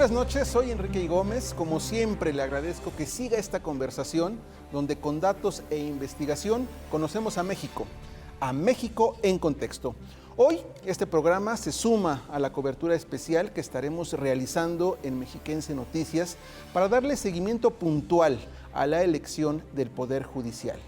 buenas noches, soy Enrique Gómez. Como siempre, le agradezco que siga esta conversación donde con datos e investigación conocemos a México en contexto. Hoy este programa se suma a la cobertura especial que estaremos realizando en Mexiquense Noticias para darle seguimiento puntual a la elección del Poder Judicial.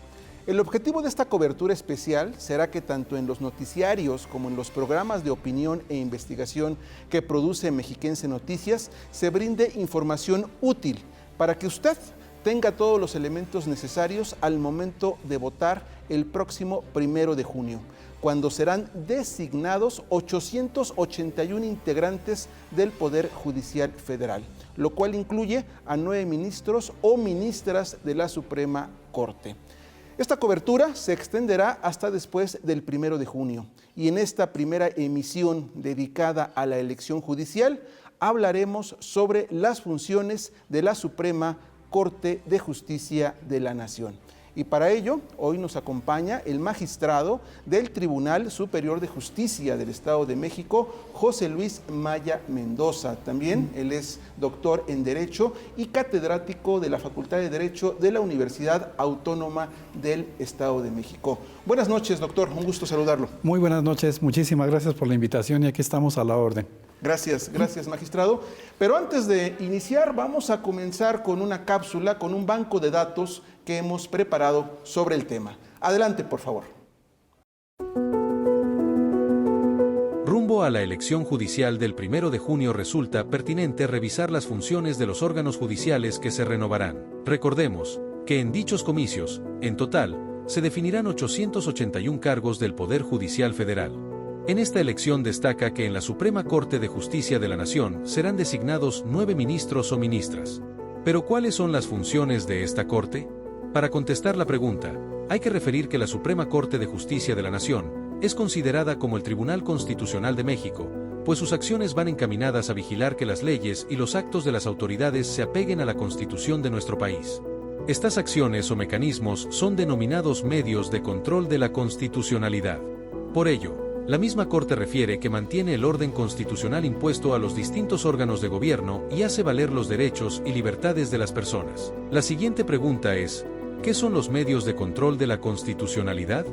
El objetivo de esta cobertura especial será que tanto en los noticiarios como en los programas de opinión e investigación que produce Mexiquense Noticias se brinde información útil para que usted tenga todos los elementos necesarios al momento de votar el próximo 1 de junio, cuando serán designados 881 integrantes del Poder Judicial Federal, lo cual incluye a 9 ministros o ministras de la Suprema Corte. Esta cobertura se extenderá hasta después del 1 de junio y en esta primera emisión dedicada a la elección judicial hablaremos sobre las funciones de la Suprema Corte de Justicia de la Nación. Y para ello, hoy nos acompaña el magistrado del Tribunal Superior de Justicia del Estado de México, José Luis Maya Mendoza. También él es doctor en Derecho y catedrático de la Facultad de Derecho de la Universidad Autónoma del Estado de México. Buenas noches, doctor. Un gusto saludarlo. Muy buenas noches. Muchísimas gracias por la invitación y aquí estamos a la orden. Gracias, magistrado. Pero antes de iniciar, vamos a comenzar con una cápsula, con un banco de datos que hemos preparado sobre el tema. Adelante, por favor. Rumbo a la elección judicial del 1 de junio resulta pertinente revisar las funciones de los órganos judiciales que se renovarán. Recordemos que en dichos comicios, en total, se definirán 881 cargos del Poder Judicial Federal. En esta elección destaca que en la Suprema Corte de Justicia de la Nación serán designados 9 ministros o ministras. ¿Pero cuáles son las funciones de esta Corte? Para contestar la pregunta, hay que referir que la Suprema Corte de Justicia de la Nación es considerada como el Tribunal Constitucional de México, pues sus acciones van encaminadas a vigilar que las leyes y los actos de las autoridades se apeguen a la Constitución de nuestro país. Estas acciones o mecanismos son denominados medios de control de la constitucionalidad. Por ello, la misma Corte refiere que mantiene el orden constitucional impuesto a los distintos órganos de gobierno y hace valer los derechos y libertades de las personas. La siguiente pregunta es, ¿qué son los medios de control de la constitucionalidad?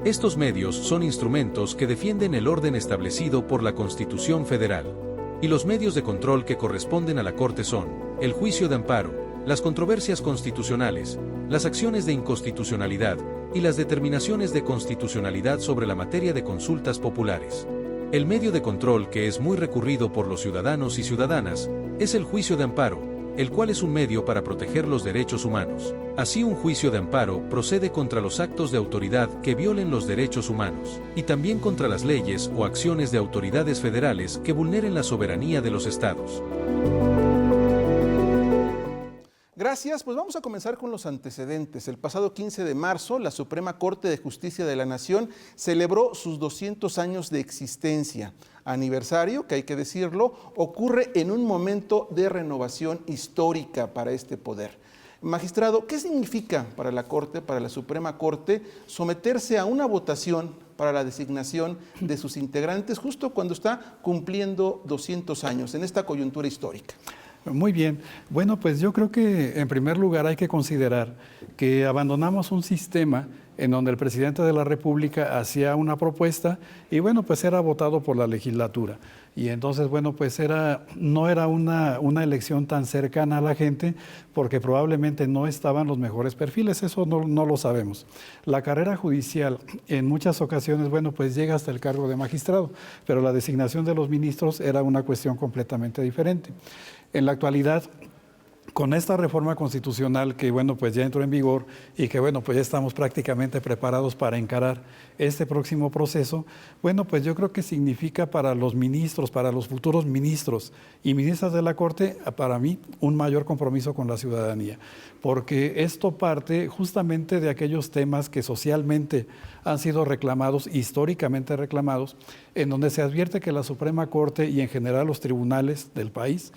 Estos medios son instrumentos que defienden el orden establecido por la Constitución Federal. Y los medios de control que corresponden a la Corte son el juicio de amparo, las controversias constitucionales, las acciones de inconstitucionalidad y las determinaciones de constitucionalidad sobre la materia de consultas populares. El medio de control que es muy recurrido por los ciudadanos y ciudadanas es el juicio de amparo, el cual es un medio para proteger los derechos humanos. Así, un juicio de amparo procede contra los actos de autoridad que violen los derechos humanos, y también contra las leyes o acciones de autoridades federales que vulneren la soberanía de los estados. Gracias, pues vamos a comenzar con los antecedentes. El pasado 15 de marzo, la Suprema Corte de Justicia de la Nación celebró sus 200 años de existencia. Aniversario, que hay que decirlo, ocurre en un momento de renovación histórica para este poder. Magistrado, ¿qué significa para la Corte, para la Suprema Corte, someterse a una votación para la designación de sus integrantes justo cuando está cumpliendo 200 años en esta coyuntura histórica? Muy bien. Bueno, pues yo creo que en primer lugar hay que considerar que abandonamos un sistema en donde el presidente de la República hacía una propuesta y bueno, pues era votado por la legislatura. Y entonces, bueno, pues no era una elección tan cercana a la gente porque probablemente no estaban los mejores perfiles, eso no lo sabemos. La carrera judicial en muchas ocasiones, bueno, pues llega hasta el cargo de magistrado, pero la designación de los ministros era una cuestión completamente diferente. En la actualidad, con esta reforma constitucional que, bueno, pues ya entró en vigor y que, bueno, pues ya estamos prácticamente preparados para encarar este próximo proceso, bueno, pues yo creo que significa para los ministros, para los futuros ministros y ministras de la Corte, para mí, un mayor compromiso con la ciudadanía, porque esto parte justamente de aquellos temas que socialmente han sido reclamados, históricamente reclamados, en donde se advierte que la Suprema Corte y en general los tribunales del país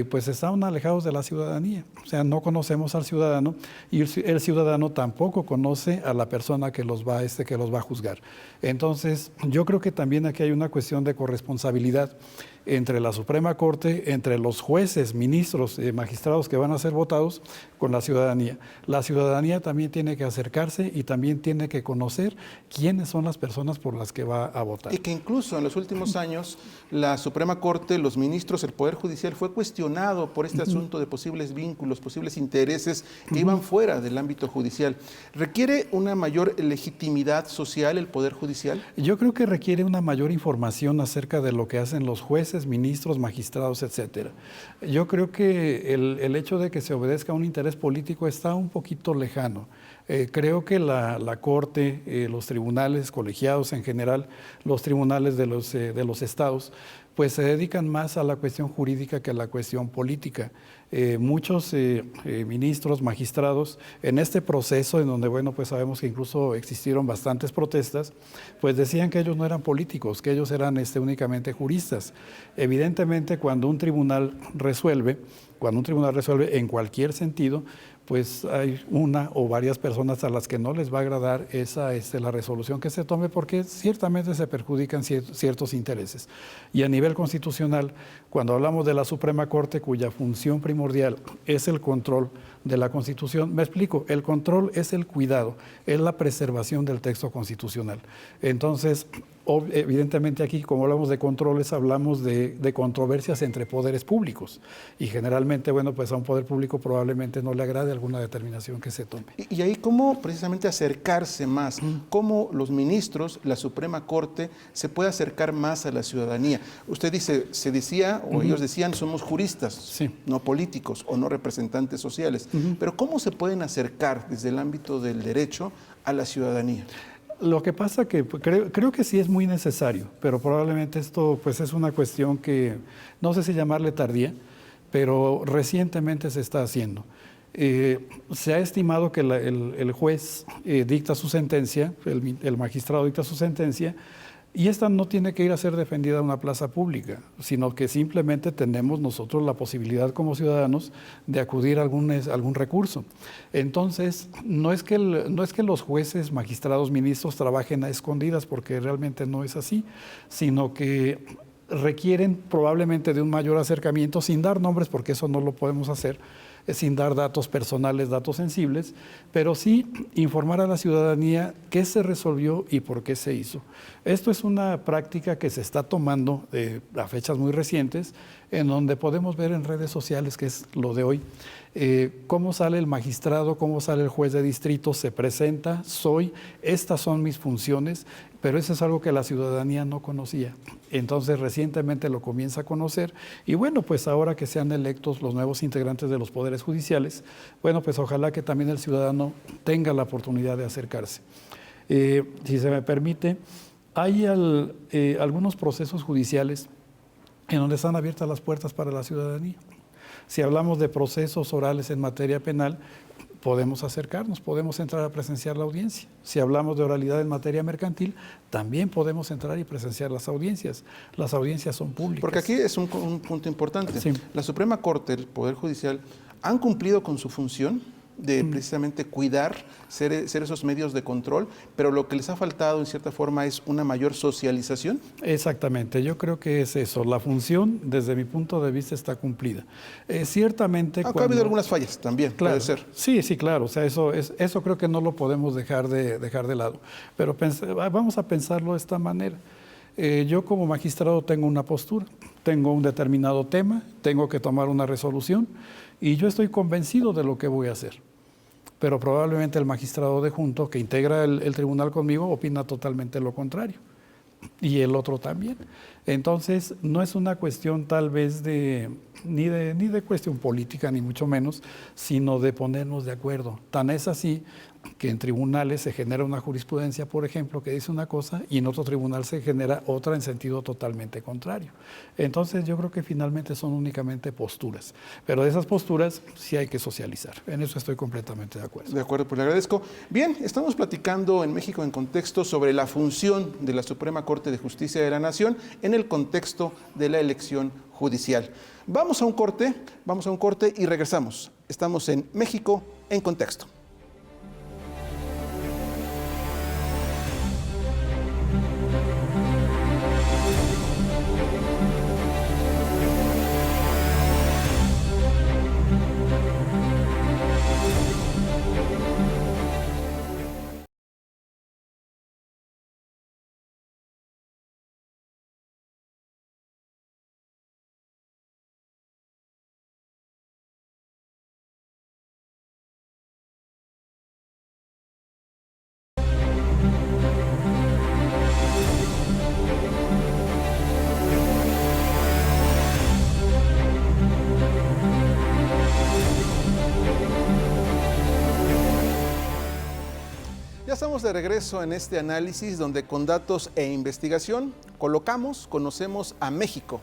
pues están alejados de la ciudadanía. O sea, no conocemos al ciudadano y el ciudadano tampoco conoce a la persona que los va a juzgar. Entonces, yo creo que también aquí hay una cuestión de corresponsabilidad entre la Suprema Corte, entre los jueces, ministros, magistrados que van a ser votados con la ciudadanía. La ciudadanía también tiene que acercarse y también tiene que conocer quiénes son las personas por las que va a votar. Y que incluso en los últimos años la Suprema Corte, los ministros, el Poder Judicial fue cuestionado por este asunto de posibles vínculos, posibles intereses que iban fuera del ámbito judicial. ¿Requiere una mayor legitimidad social el Poder Judicial? Yo creo que requiere una mayor información acerca de lo que hacen los jueces, ministros, magistrados, etcétera. Yo creo que el hecho de que se obedezca a un interés político está un poquito lejano. Creo que la Corte, los tribunales colegiados en general, los tribunales de los estados, pues se dedican más a la cuestión jurídica que a la cuestión política. Muchos ministros, magistrados, en este proceso en donde, bueno, pues sabemos que incluso existieron bastantes protestas, pues decían que ellos no eran políticos, que ellos eran únicamente juristas. Evidentemente, cuando un tribunal resuelve en cualquier sentido, pues hay una o varias personas a las que no les va a agradar la resolución que se tome porque ciertamente se perjudican ciertos intereses. Y a nivel constitucional, cuando hablamos de la Suprema Corte, cuya función primordial es el control de la Constitución, me explico, el control es el cuidado, es la preservación del texto constitucional. Entonces, evidentemente aquí, como hablamos de controles, hablamos de controversias entre poderes públicos y generalmente, bueno, pues a un poder público probablemente no le agrade alguna determinación que se tome. Y ahí cómo precisamente acercarse más, cómo los ministros, la Suprema Corte, se puede acercar más a la ciudadanía. Usted dice, se decía, o ellos decían, somos juristas, sí, no políticos o no representantes sociales, pero ¿cómo se pueden acercar desde el ámbito del derecho a la ciudadanía? Lo que pasa que creo que sí es muy necesario, pero probablemente esto pues es una cuestión que no sé si llamarle tardía, pero recientemente se está haciendo. Se ha estimado que el juez dicta su sentencia, el magistrado dicta su sentencia, y esta no tiene que ir a ser defendida en una plaza pública, sino que simplemente tenemos nosotros la posibilidad como ciudadanos de acudir a algún recurso. Entonces, no es que los jueces, magistrados, ministros trabajen a escondidas, porque realmente no es así, sino que requieren probablemente de un mayor acercamiento, sin dar nombres, porque eso no lo podemos hacer, sin dar datos personales, datos sensibles, pero sí informar a la ciudadanía qué se resolvió y por qué se hizo. Esto es una práctica que se está tomando a fechas muy recientes, en donde podemos ver en redes sociales, que es lo de hoy, cómo sale el magistrado, cómo sale el juez de distrito, se presenta, estas son mis funciones, pero eso es algo que la ciudadanía no conocía. Entonces recientemente lo comienza a conocer y bueno, pues ahora que sean electos los nuevos integrantes de los poderes judiciales, bueno, pues ojalá que también el ciudadano tenga la oportunidad de acercarse. Si se me permite, hay algunos procesos judiciales en donde están abiertas las puertas para la ciudadanía. Si hablamos de procesos orales en materia penal, podemos acercarnos, podemos entrar a presenciar la audiencia. Si hablamos de oralidad en materia mercantil, también podemos entrar y presenciar las audiencias. Las audiencias son públicas. Porque aquí es un punto importante. Sí. La Suprema Corte, el Poder Judicial, ¿han cumplido con su función de precisamente cuidar, ser esos medios de control, pero lo que les ha faltado en cierta forma es una mayor socialización? Exactamente, yo creo que es eso. La función, desde mi punto de vista, está cumplida. Ciertamente... Ha habido algunas fallas también, claro, puede ser. Sí, claro. O sea, eso creo que no lo podemos dejar de lado. Pero vamos a pensarlo de esta manera. Yo como magistrado tengo una postura, tengo un determinado tema, tengo que tomar una resolución y yo estoy convencido de lo que voy a hacer. Pero probablemente el magistrado de junto que integra el tribunal conmigo opina totalmente lo contrario. Y el otro también. Entonces, no es una cuestión tal vez ni de cuestión política, ni mucho menos, sino de ponernos de acuerdo. Tan es así que en tribunales se genera una jurisprudencia, por ejemplo, que dice una cosa y en otro tribunal se genera otra en sentido totalmente contrario. Entonces yo creo que finalmente son únicamente posturas, pero de esas posturas sí hay que socializar. En eso estoy completamente de acuerdo. De acuerdo, pues le agradezco. Bien, estamos platicando en México en Contexto sobre la función de la Suprema Corte de Justicia de la Nación en el contexto de la elección judicial. Vamos a un corte y regresamos. Estamos en México en Contexto. Ya estamos de regreso en este análisis donde con datos e investigación conocemos a México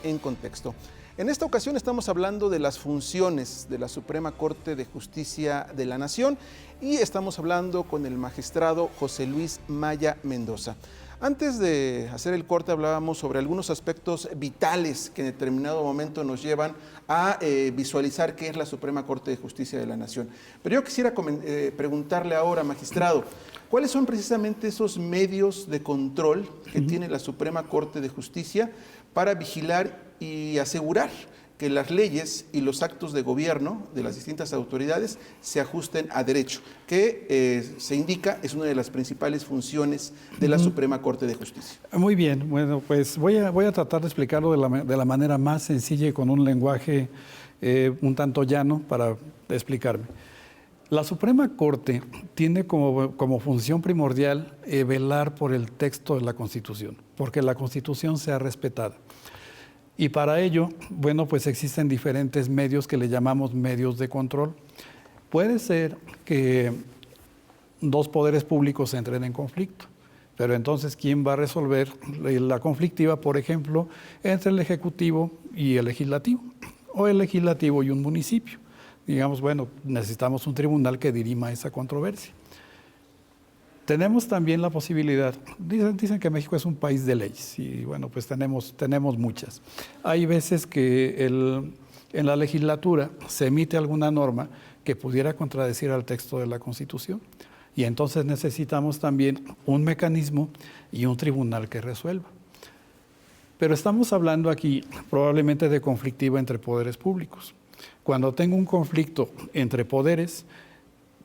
en Contexto. En esta ocasión estamos hablando de las funciones de la Suprema Corte de Justicia de la Nación y estamos hablando con el magistrado José Luis Maya Mendoza. Antes de hacer el corte hablábamos sobre algunos aspectos vitales que en determinado momento nos llevan a visualizar qué es la Suprema Corte de Justicia de la Nación. Pero yo quisiera preguntarle ahora, magistrado, ¿cuáles son precisamente esos medios de control que tiene la Suprema Corte de Justicia para vigilar y asegurar que las leyes y los actos de gobierno de las distintas autoridades se ajusten a derecho, que se indica es una de las principales funciones de la Suprema Corte de Justicia? Muy bien, bueno, pues voy a tratar de explicarlo de la manera más sencilla y con un lenguaje un tanto llano para explicarme. La Suprema Corte tiene como función primordial velar por el texto de la Constitución, porque la Constitución sea respetada. Y para ello, bueno, pues existen diferentes medios que le llamamos medios de control. Puede ser que dos poderes públicos entren en conflicto, pero entonces, ¿quién va a resolver la conflictiva, por ejemplo, entre el Ejecutivo y el Legislativo, o el Legislativo y un municipio? Digamos, bueno, necesitamos un tribunal que dirima esa controversia. Tenemos también la posibilidad, dicen que México es un país de leyes y bueno, pues tenemos muchas. Hay veces que en la legislatura se emite alguna norma que pudiera contradecir al texto de la Constitución y entonces necesitamos también un mecanismo y un tribunal que resuelva. Pero estamos hablando aquí probablemente de conflictiva entre poderes públicos. Cuando tengo un conflicto entre poderes,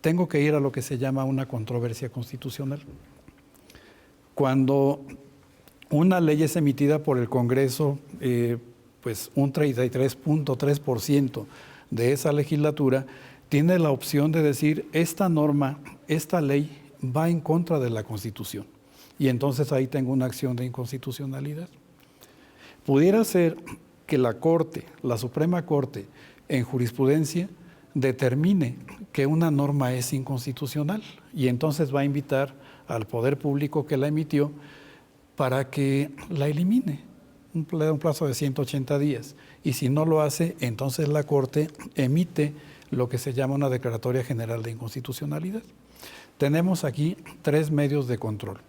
tengo que ir a lo que se llama una controversia constitucional. Cuando una ley es emitida por el Congreso, pues un 33.3% de esa legislatura tiene la opción de decir, esta norma, esta ley va en contra de la Constitución. Y entonces ahí tengo una acción de inconstitucionalidad. Pudiera ser que la Corte, la Suprema Corte, en jurisprudencia, determine que una norma es inconstitucional y entonces va a invitar al poder público que la emitió para que la elimine, un plazo de 180 días. Y si no lo hace, entonces la Corte emite lo que se llama una declaratoria general de inconstitucionalidad. Tenemos aquí tres medios de control.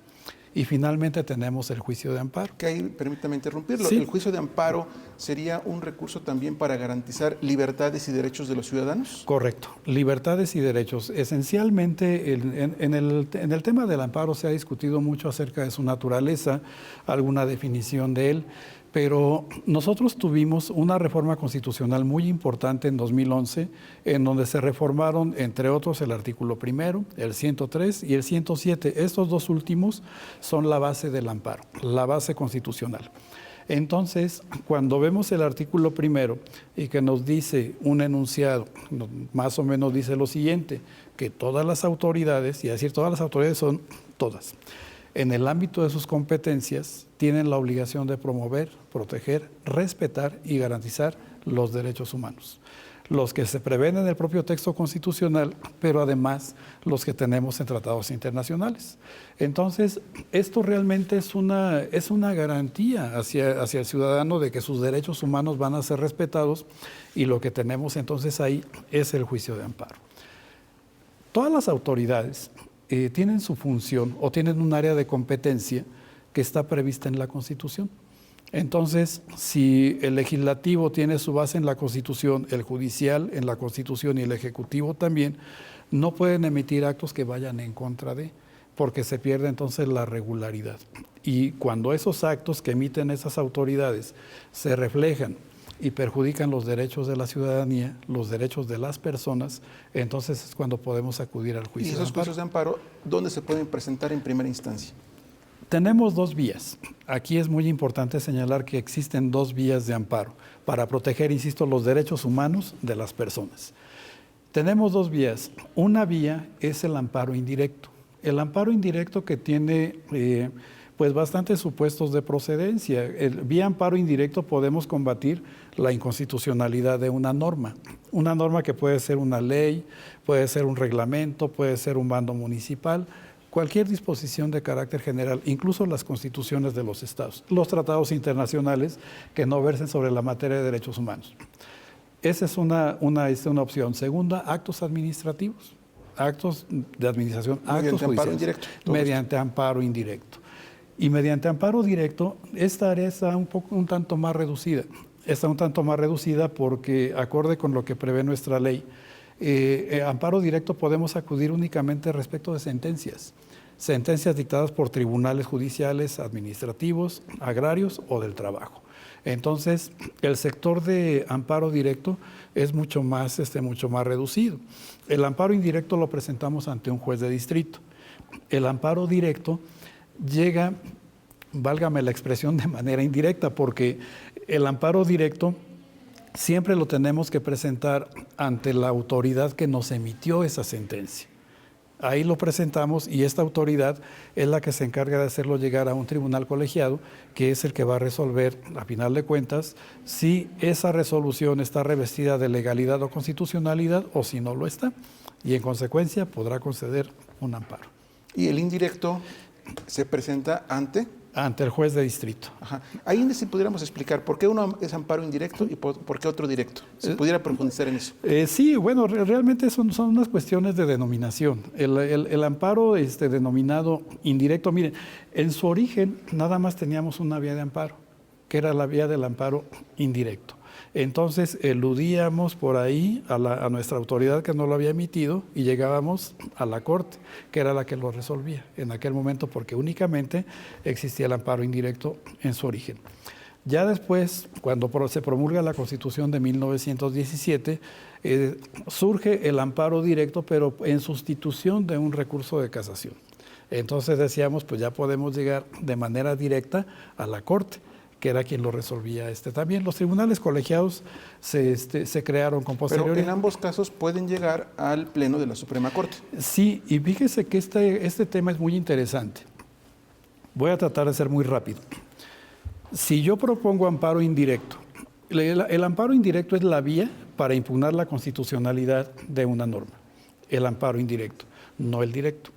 Y finalmente tenemos el juicio de amparo. Que ahí, permítame interrumpirlo, sí. El juicio de amparo sería un recurso también para garantizar libertades y derechos de los ciudadanos. Correcto, libertades y derechos. Esencialmente en el tema del amparo se ha discutido mucho acerca de su naturaleza, alguna definición de él, pero nosotros tuvimos una reforma constitucional muy importante en 2011, en donde se reformaron, entre otros, el artículo 1, el 103 y el 107. Estos dos últimos son la base del amparo, la base constitucional. Entonces, cuando vemos el artículo 1 y que nos dice un enunciado, más o menos dice lo siguiente, que todas las autoridades, y decir todas las autoridades son todas, en el ámbito de sus competencias, tienen la obligación de promover, proteger, respetar y garantizar los derechos humanos. los que se prevén en el propio texto constitucional, pero además los que tenemos en tratados internacionales. Entonces, esto realmente es una garantía hacia el ciudadano de que sus derechos humanos van a ser respetados, y lo que tenemos entonces ahí es el juicio de amparo. Todas las autoridades tienen su función o tienen un área de competencia que está prevista en la Constitución. Entonces, si el legislativo tiene su base en la Constitución, el judicial en la Constitución y el ejecutivo también, no pueden emitir actos que vayan en contra de, porque se pierde entonces la regularidad. Y cuando esos actos que emiten esas autoridades se reflejan y perjudican los derechos de la ciudadanía, los derechos de las personas, entonces es cuando podemos acudir al juicio. ¿Y esos juicios de amparo dónde se pueden presentar en primera instancia? Tenemos dos vías. Aquí es muy importante señalar que existen dos vías de amparo para proteger, insisto, los derechos humanos de las personas. Tenemos dos vías. Una vía es el amparo indirecto. El amparo indirecto que tiene pues bastantes supuestos de procedencia. Vía amparo indirecto podemos combatir la inconstitucionalidad de una norma que puede ser una ley, puede ser un reglamento, puede ser un bando municipal, cualquier disposición de carácter general, incluso las constituciones de los estados, los tratados internacionales que no versen sobre la materia de derechos humanos. Esa es una opción. Segunda, actos administrativos, actos de administración, actos judiciales, mediante amparo indirecto. Y mediante amparo directo, esta área está un tanto más reducida. Está un tanto más reducida porque, acorde con lo que prevé nuestra ley, amparo directo podemos acudir únicamente respecto de sentencias dictadas por tribunales judiciales, administrativos, agrarios o del trabajo. Entonces, el sector de amparo directo es mucho más reducido. El amparo indirecto lo presentamos ante un juez de distrito. El amparo directo llega, válgame la expresión, de manera indirecta, porque el amparo directo siempre lo tenemos que presentar ante la autoridad que nos emitió esa sentencia. Ahí lo presentamos y esta autoridad es la que se encarga de hacerlo llegar a un tribunal colegiado, que es el que va a resolver, a final de cuentas, si esa resolución está revestida de legalidad o constitucionalidad o si no lo está. Y en consecuencia podrá conceder un amparo. ¿Y el indirecto se presenta ante el juez de distrito. Ajá. Ahí sí pudiéramos explicar por qué uno es amparo indirecto y por qué otro directo. ¿Se pudiera profundizar en eso? Sí, bueno, realmente son unas cuestiones de denominación. El amparo denominado indirecto, miren, en su origen nada más teníamos una vía de amparo, que era la vía del amparo indirecto. Entonces eludíamos por ahí a nuestra autoridad que no lo había emitido y llegábamos a la Corte, que era la que lo resolvía en aquel momento, porque únicamente existía el amparo indirecto en su origen. Ya después, cuando se promulga la Constitución de 1917, surge el amparo directo, pero en sustitución de un recurso de casación. Entonces decíamos, pues ya podemos llegar de manera directa a la Corte, que era quien lo resolvía también. Los tribunales colegiados se crearon con posterioridad. Pero en ambos casos pueden llegar al Pleno de la Suprema Corte. Sí, y fíjese que este tema es muy interesante. Voy a tratar de ser muy rápido. Si yo propongo amparo indirecto, el amparo indirecto es la vía para impugnar la constitucionalidad de una norma. El amparo indirecto, no el directo.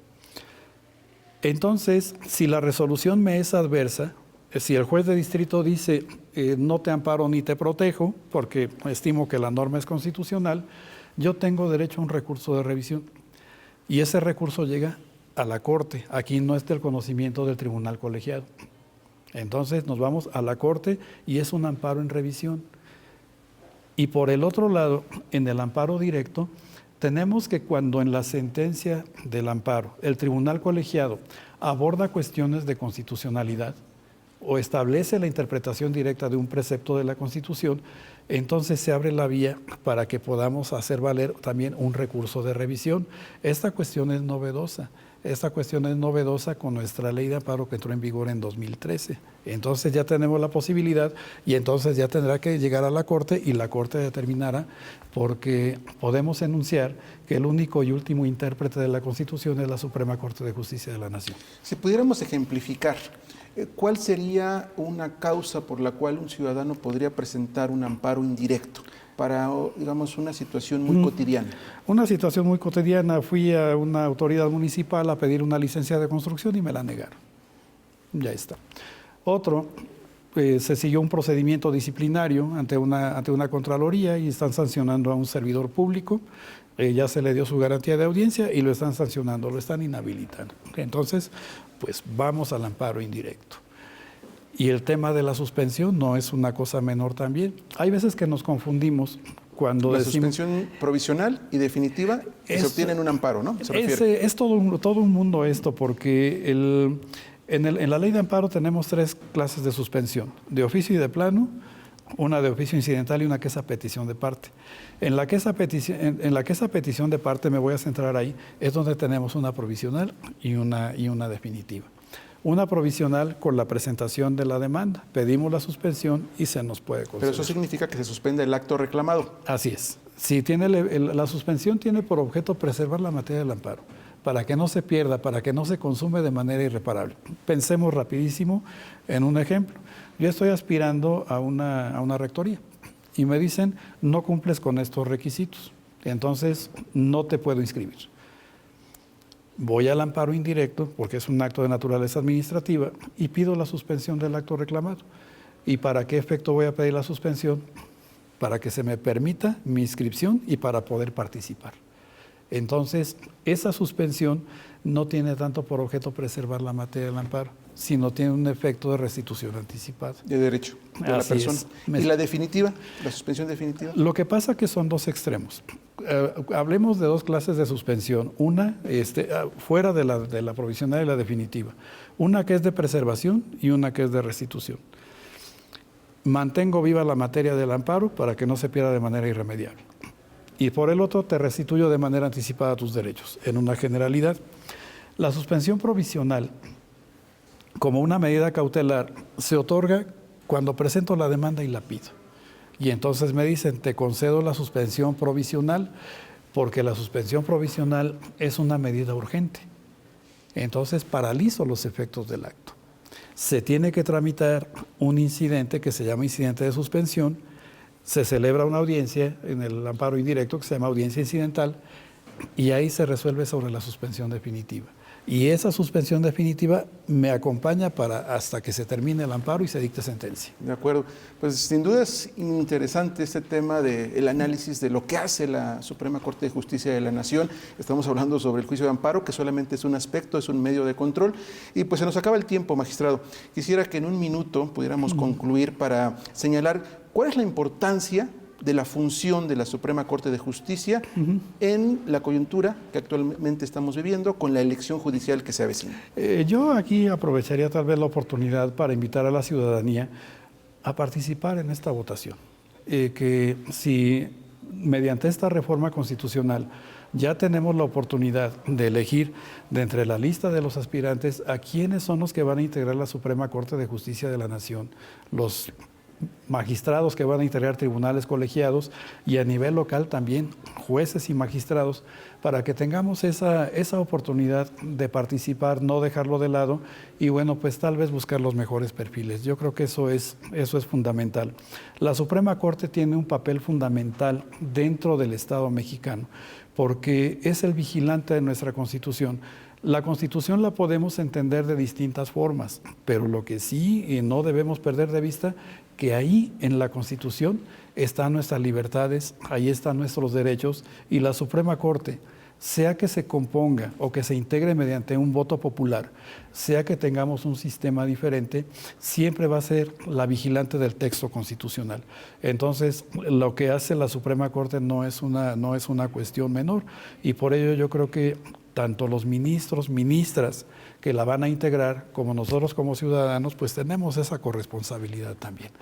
Entonces, si la resolución me es adversa, si el juez de distrito dice no te amparo ni te protejo porque estimo que la norma es constitucional, yo tengo derecho a un recurso de revisión y ese recurso llega a la Corte. Aquí no está el conocimiento del tribunal colegiado. Entonces nos vamos a la Corte y es un amparo en revisión. Y por el otro lado, en el amparo directo, tenemos que cuando en la sentencia del amparo el tribunal colegiado aborda cuestiones de constitucionalidad, o establece la interpretación directa de un precepto de la Constitución, entonces se abre la vía para que podamos hacer valer también un recurso de revisión. Esta cuestión es novedosa. Con nuestra ley de amparo que entró en vigor en 2013. Entonces ya tenemos la posibilidad y entonces ya tendrá que llegar a la Corte y la Corte determinará, porque podemos enunciar que el único y último intérprete de la Constitución es la Suprema Corte de Justicia de la Nación. Si pudiéramos ejemplificar, ¿cuál sería una causa por la cual un ciudadano podría presentar un amparo indirecto? para, digamos, una situación muy cotidiana? Una situación muy cotidiana. Fui a una autoridad municipal a pedir una licencia de construcción y me la negaron. Ya está. Otro, se siguió un procedimiento disciplinario ante una Contraloría y están sancionando a un servidor público. Ya se le dio su garantía de audiencia y lo están sancionando, lo están inhabilitando. Entonces, pues vamos al amparo indirecto. Y el tema de la suspensión no es una cosa menor también. Hay veces que nos confundimos cuando decimos... suspensión provisional y definitiva se obtiene en un amparo, ¿no? Es todo un mundo esto, porque en la ley de amparo tenemos 3 clases de suspensión: de oficio y de plano, una de oficio incidental y una que es a petición de parte. En la que es a petición de parte, me voy a centrar ahí, es donde tenemos una provisional y una definitiva. Una provisional con la presentación de la demanda. Pedimos la suspensión y se nos puede conceder. Pero eso significa que se suspende el acto reclamado. Así es. Si tiene la suspensión tiene por objeto preservar la materia del amparo, para que no se pierda, para que no se consume de manera irreparable. Pensemos rapidísimo en un ejemplo. Yo estoy aspirando a una rectoría y me dicen, no cumples con estos requisitos, entonces no te puedo inscribir. Voy al amparo indirecto, porque es un acto de naturaleza administrativa, y pido la suspensión del acto reclamado. ¿Y para qué efecto voy a pedir la suspensión? Para que se me permita mi inscripción y para poder participar. Entonces, esa suspensión no tiene tanto por objeto preservar la materia del amparo, sino tiene un efecto de restitución anticipada. De derecho de la persona. ¿Y la definitiva? ¿La suspensión definitiva? Lo que pasa es que son 2 extremos. Hablemos de 2 clases de suspensión. Una, fuera de la provisional y la definitiva. Una que es de preservación y una que es de restitución. Mantengo viva la materia del amparo para que no se pierda de manera irremediable. Y por el otro, te restituyo de manera anticipada tus derechos. En una generalidad, la suspensión provisional, como una medida cautelar, se otorga cuando presento la demanda y la pido. Y entonces me dicen, te concedo la suspensión provisional, porque la suspensión provisional es una medida urgente. Entonces paralizo los efectos del acto. Se tiene que tramitar un incidente que se llama incidente de suspensión. Se celebra una audiencia en el amparo indirecto que se llama audiencia incidental y ahí se resuelve sobre la suspensión definitiva. Y esa suspensión definitiva me acompaña hasta que se termine el amparo y se dicte sentencia. De acuerdo. Pues sin duda es interesante este tema del análisis de lo que hace la Suprema Corte de Justicia de la Nación. Estamos hablando sobre el juicio de amparo, que solamente es un aspecto, es un medio de control. Y pues se nos acaba el tiempo, magistrado. Quisiera que en un minuto pudiéramos concluir para señalar cuál es la importancia de la función de la Suprema Corte de Justicia en la coyuntura que actualmente estamos viviendo con la elección judicial que se avecina. Yo aquí aprovecharía tal vez la oportunidad para invitar a la ciudadanía a participar en esta votación. Que si mediante esta reforma constitucional ya tenemos la oportunidad de elegir de entre la lista de los aspirantes a quiénes son los que van a integrar la Suprema Corte de Justicia de la Nación, los magistrados que van a integrar tribunales colegiados y a nivel local también jueces y magistrados, para que tengamos esa oportunidad de participar, no dejarlo de lado y bueno, pues tal vez buscar los mejores perfiles. Yo creo que eso es fundamental. La Suprema Corte tiene un papel fundamental dentro del Estado mexicano porque es el vigilante de nuestra Constitución. La Constitución la podemos entender de distintas formas, pero lo que sí no debemos perder de vista, que ahí en la Constitución están nuestras libertades, ahí están nuestros derechos, y la Suprema Corte, sea que se componga o que se integre mediante un voto popular, sea que tengamos un sistema diferente, siempre va a ser la vigilante del texto constitucional. Entonces, lo que hace la Suprema Corte no es una cuestión menor, y por ello yo creo que tanto los ministros, ministras que la van a integrar, como nosotros como ciudadanos, pues tenemos esa corresponsabilidad también.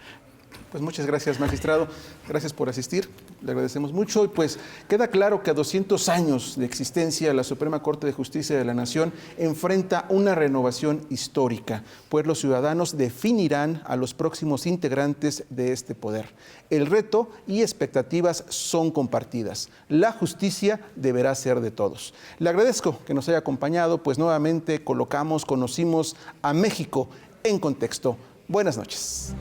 Pues muchas gracias, magistrado. Gracias por asistir. Le agradecemos mucho. Y pues queda claro que a 200 años de existencia, la Suprema Corte de Justicia de la Nación enfrenta una renovación histórica, pues los ciudadanos definirán a los próximos integrantes de este poder. El reto y expectativas son compartidas. La justicia deberá ser de todos. Le agradezco que nos haya acompañado, pues nuevamente conocimos a México en contexto. Buenas noches.